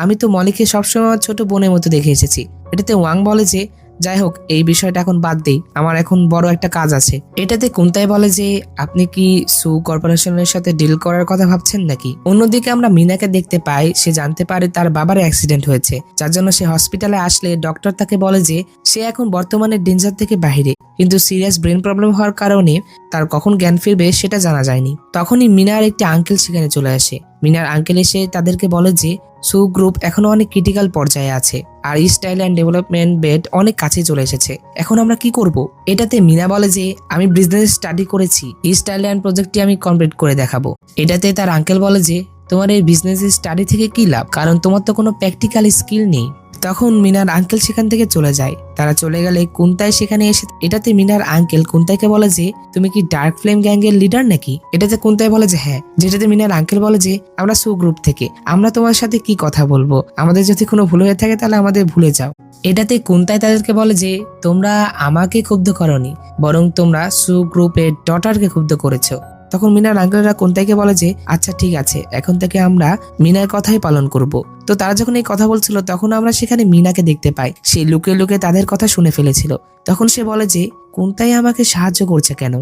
আমি তো মলিকে সবসময় আমার ছোট বোনের মতো দেখে এসেছি। এটাতে ওয়াং বলে যে যাই হোক এই বিষয়টা এখন বাদ দেই, আমার এখন বড় একটা কাজ আছে। এটাতে কুন্তাই বলে যে আপনি কি সু কর্পোরেশনের সাথে ডিল করার কথা ভাবছেন নাকি। অন্যদিকে আমরা মিনাকে দেখতে পাই, সে জানতে পারে তার বাবার অ্যাক্সিডেন্ট হয়েছে, যার জন্য সে হসপিটালে আসলে ডক্টর তাকে বলে যে সে এখন বর্তমানে ডেঞ্জার থেকে বাহিরে, কিন্তু সিরিয়াস ব্রেন প্রবলেম হওয়ার কারণে তার কখন জ্ঞান ফিরবে সেটা জানা যায়নি। তখনই মিনার একটি আঙ্কেল সেখানে চলে আসে। মিনার আঙ্কেল এসে তাদেরকে বলে যে সু গ্রুপ এখনো অনেক ক্রিটিক্যাল পর্যায়ে আছে আর ইস্ট আইল্যান্ড ডেভেলপমেন্ট বেড অনেক কাছে চলে এসেছে, এখন আমরা কি করব। এটাতে মিনা বলে যে আমি বিজনেস স্টাডি করেছি, ইস্ট আইল্যান্ড প্রজেক্টটি আমি কমপ্লিট করে দেখাবো। এটাতে তার আঙ্কেল বলে যে তোমার এই বিজনেস স্টাডি থেকে কি লাভ, কারণ তোমার তো কোনো প্র্যাকটিক্যাল স্কিল নেই। তখন মিনার আঙ্কেল সেখান থেকে চলে যায়। তারা চলে গেলে কুন্তাই সেখানে এসে এটাতে মিনার আঙ্কেল কুন্তাইকে বলে যে তুমি কি ডার্ক ফ্লেম গ্যাং এর লিডার নাকি। এটাতে কুন্তাই বলে যে হ্যাঁ। যেটাতে মিনার আঙ্কেল বলে যে আমরা সু গ্রুপ থেকে, আমরা তোমার সাথে কি কথা বলবো, আমাদের যদি কোনো ভুল হয়ে থাকে তাহলে আমাদের ভুলে যাও। এটাতে কুন্তাই তাদেরকে বলে যে তোমরা আমাকে ক্ষুব্ধ করনি, বরং তোমরা সু গ্রুপের ডটারকে ক্ষুব্ধ করেছো। তখন মিনার আঙ্কেলরা কুন্তাইকে বলে যে আচ্ছা ঠিক আছে, এখন থেকে আমরা মিনার কথাই পালন করব। তো তারা যখন এই কথা বলছিল তখন আমরা সেখানে মিনাকে দেখতে পাই, সে লুকে লুকে তাদের কথা শুনে ফেলেছিল। তখন সে বলে যে কুন্তাই আমাকে সাহায্য করছে কেন।